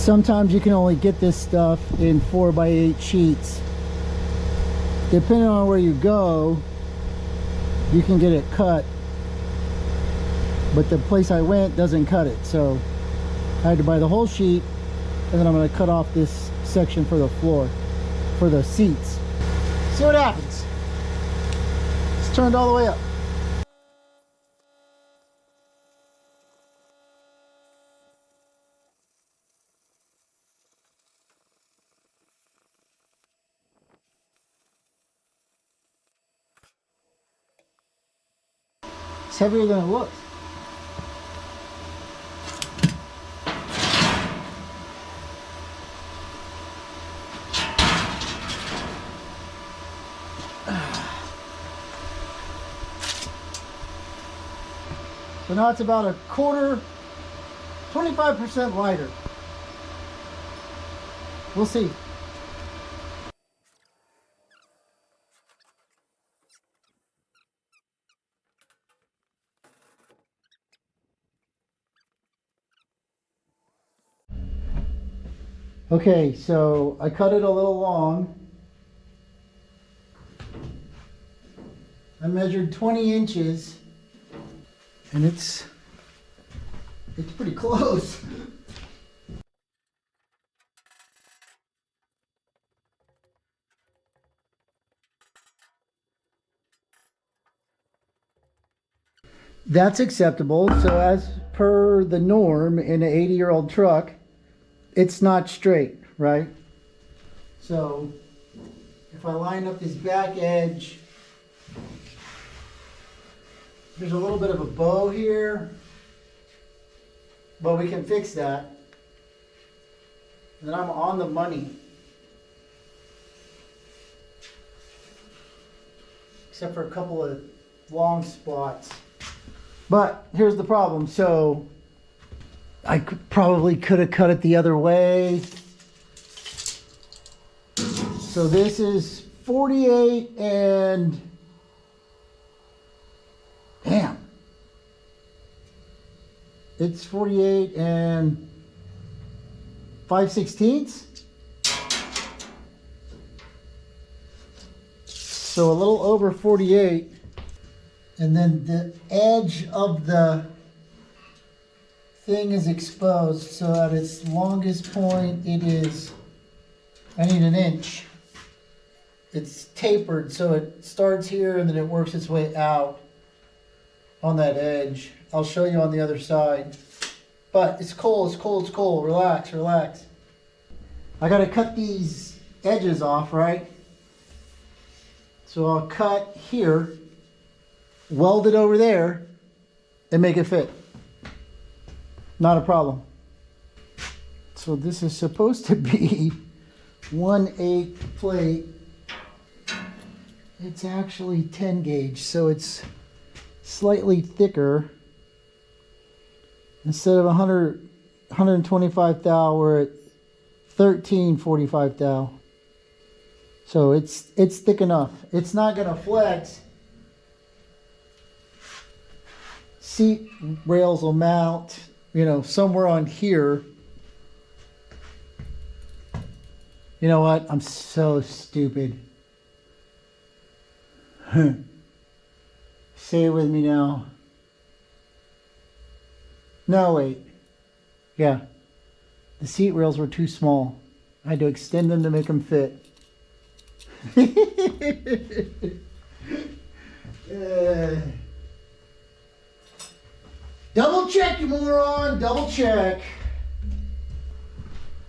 Sometimes you can only get this stuff in 4x8 sheets. Depending on where you go, you can get it cut, but the place I went doesn't cut it, so I had to buy the whole sheet, and then I'm going to cut off this section for the floor, for the seats. See what happens. It's turned all the way up. It's heavier than it looks. So now it's about a quarter, 25% lighter. We'll see. Okay, so I cut it a little long. I measured 20 inches, and it's pretty close. That's acceptable. So as per the norm in an 80-year-old truck, it's not straight, right? So if I line up this back edge, there's a little bit of a bow here, but we can fix that. And then I'm on the money. Except for a couple of long spots. But here's the problem. So I probably could have cut it the other way. So this is 48 and damn. It's 48 and 5/16. So a little over 48. And then the edge of the thing is exposed, so at its longest point it is, I need an inch. It's tapered, so it starts here and then it works its way out on that edge. I'll show you on the other side. But it's cold, it's cold, it's cold. Relax, relax. I gotta cut these edges off, right? So I'll cut here, weld it over there, and make it fit. Not a problem. So this is supposed to be 1/8 plate. It's actually 10 gauge, so it's slightly thicker. Instead of 125 thou, we're at 1345 thou. So it's thick enough. It's not gonna flex. Seat rails will mount, you know, somewhere on here. You know what? I'm so stupid. Say it with me now. No, wait. Yeah. The seat rails were too small. I had to extend them to make them fit. Double check, you moron. Double check.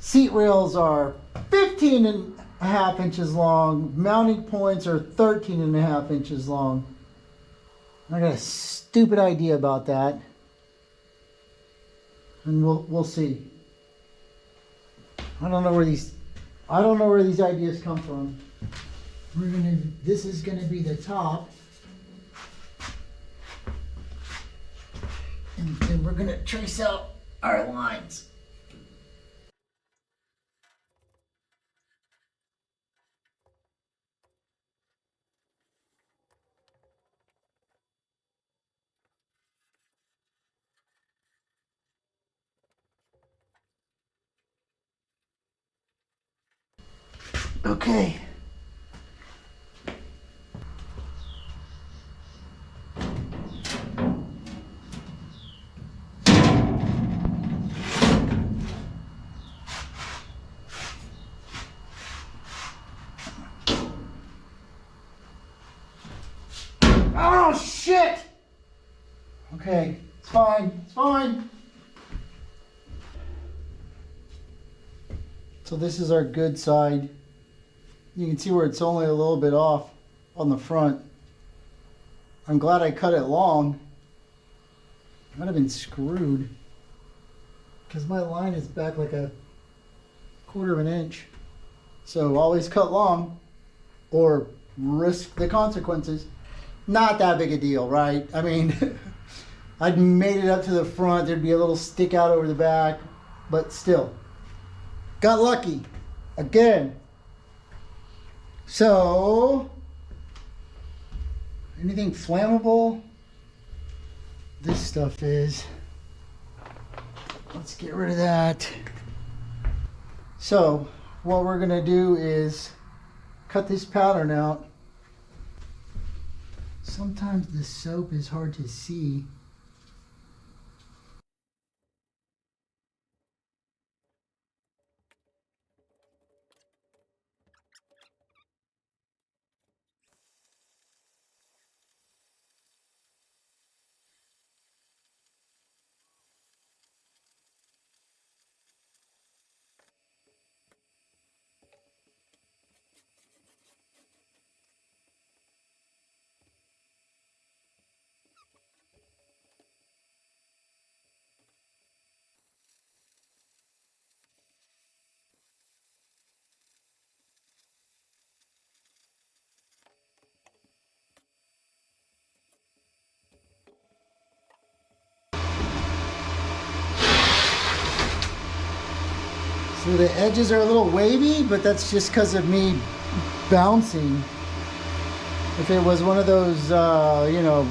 Seat rails are 15.5 inches long. Mounting points are 13.5 inches long. I got a stupid idea about that. And we'll see. I don't know where these ideas come from. This is gonna be the top. And then we're gonna trace out our lines. Okay. Oh shit! Okay, it's fine, it's fine. So this is our good side. You can see where it's only a little bit off on the front. I'm glad I cut it long. I'd have been screwed because my line is back like a 1/4 of an inch. So always cut long or risk the consequences. Not that big a deal, right? I mean, I'd made it up to the front. There'd be a little stick out over the back, but still. Got lucky again. So, anything flammable? This stuff is. Let's get rid of that. So, what we're gonna do is cut this pattern out. Sometimes the soap is hard to see. So the edges are a little wavy, but that's just because of me bouncing. If it was one of those, you know,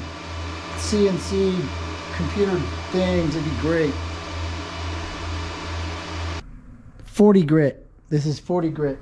CNC computer things, it'd be great. 40 grit. This is 40 grit.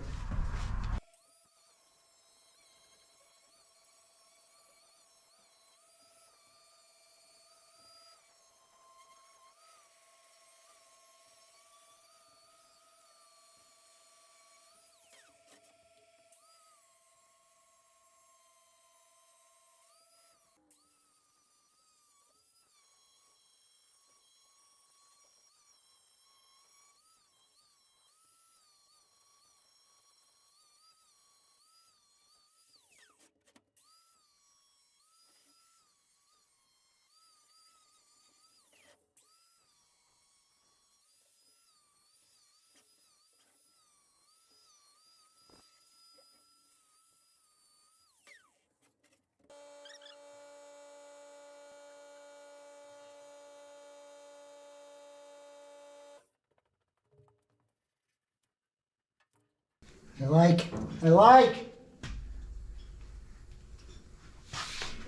I like.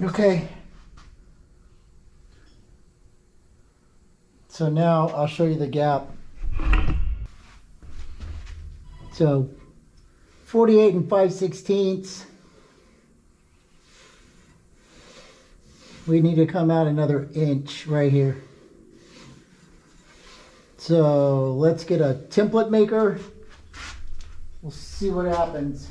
Okay. So now I'll show you the gap. So 48 and 5/16. We need to come out another inch right here. So let's get a template maker. We'll see what happens.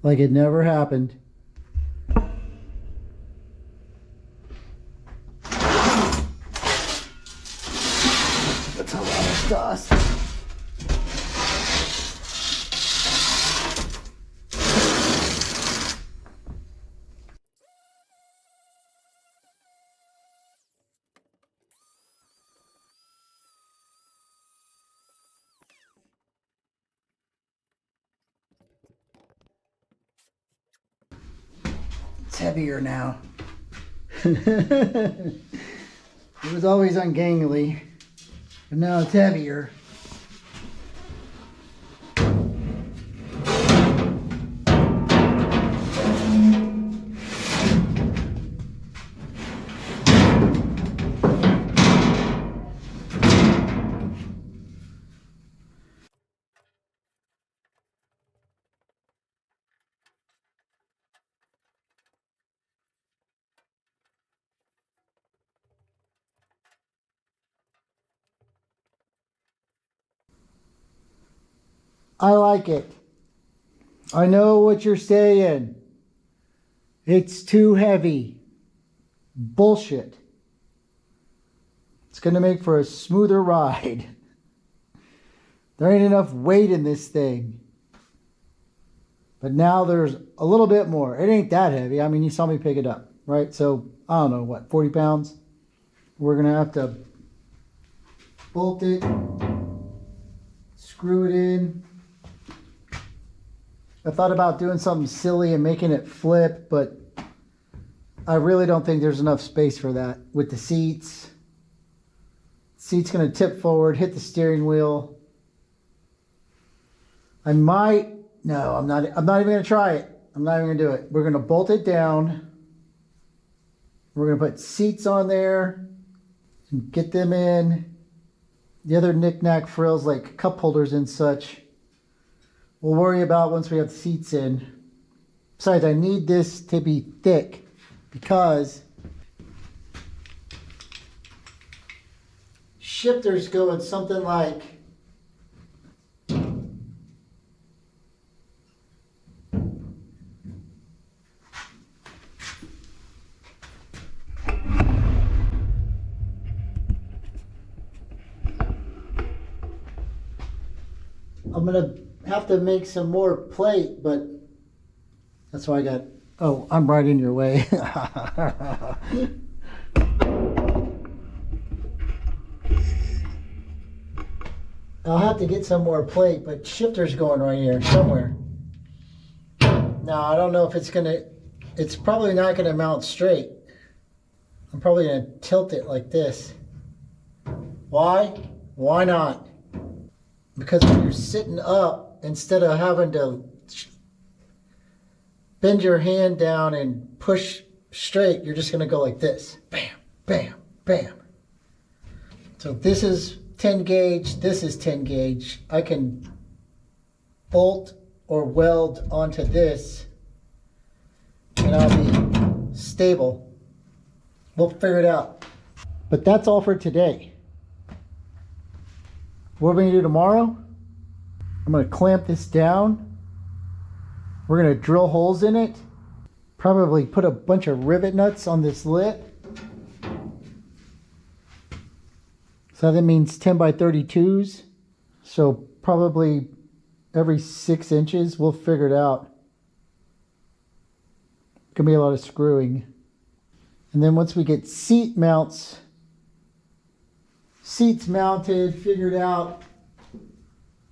like it never happened. That's a lot of dust. It's heavier now. It was always ungangly, but now it's heavier. I like it. I know what you're saying. It's too heavy. Bullshit. It's going to make for a smoother ride. There ain't enough weight in this thing. But now there's a little bit more. It ain't that heavy. I mean, you saw me pick it up, right? So, I don't know, what, 40 pounds? We're going to have to bolt it, screw it in. I thought about doing something silly and making it flip, but I really don't think there's enough space for that with the seats. Seat's going to tip forward, hit the steering wheel. I might, no, I'm not even going to try it. I'm not even going to do it. We're going to bolt it down. We're going to put seats on there and get them in. The other knick-knack frills like cup holders and such, we'll worry about once we have seats in. Besides, I need this to be thick because shifters go in something like I'm gonna have to make some more plate, but that's why I got, oh, I'm right in your way. I'll have to get some more plate, but shifter's going right here somewhere. Now, I don't know if it's probably not gonna mount straight. I'm probably gonna tilt it like this. Why? Why not? Because when you're sitting up, instead of having to bend your hand down and push straight, you're just going to go like this. Bam, bam, bam. So this is 10 gauge, this is 10 gauge. I can bolt or weld onto this and I'll be stable. We'll figure it out. But that's all for today. What are we going to do tomorrow? I'm going to clamp this down. We're going to drill holes in it. Probably put a bunch of rivet nuts on this lip. So that means 10 by 32s. So probably every 6 inches. We'll figure it out. It's going to be a lot of screwing. And then once we get seats mounted, figured out,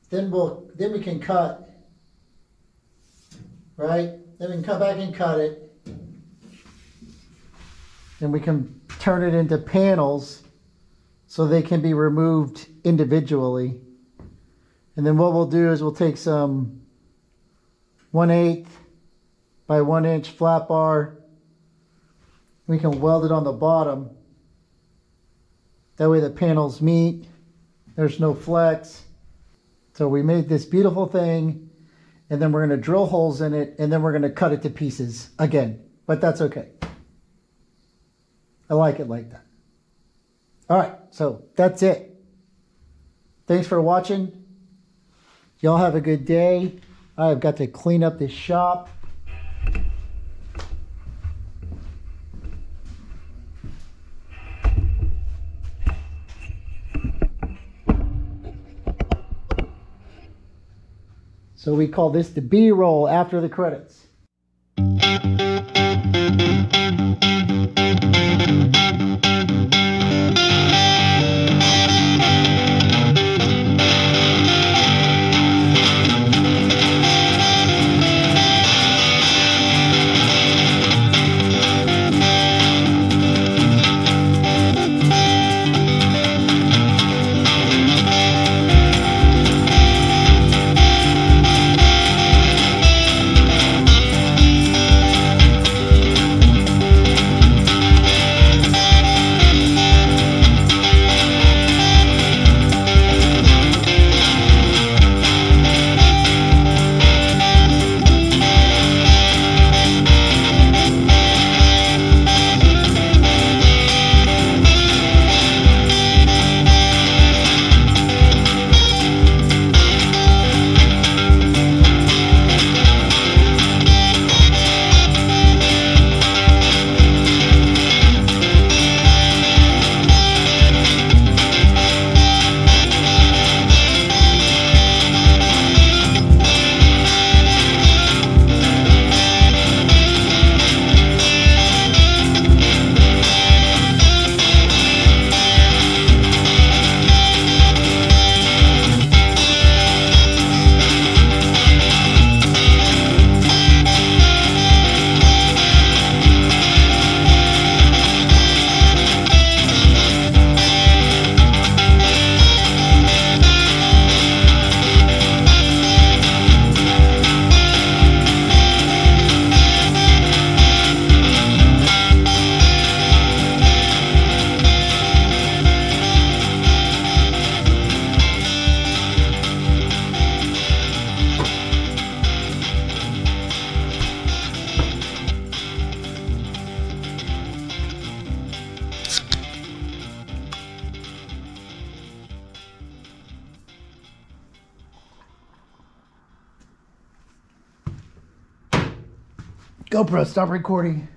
then we can cut, right? Then we can come back and cut it. Then we can turn it into panels so they can be removed individually. And then what we'll do is we'll take some 1/8 by 1 inch flat bar. We can weld it on the bottom. That way the panels meet. There's no flex. So we made this beautiful thing, and then we're going to drill holes in it, and then we're going to cut it to pieces again. But that's okay. I like it like that. All right, so that's it. Thanks for watching. Y'all have a good day. I've got to clean up this shop. So we call this the B-roll after the credits. GoPro, stop recording.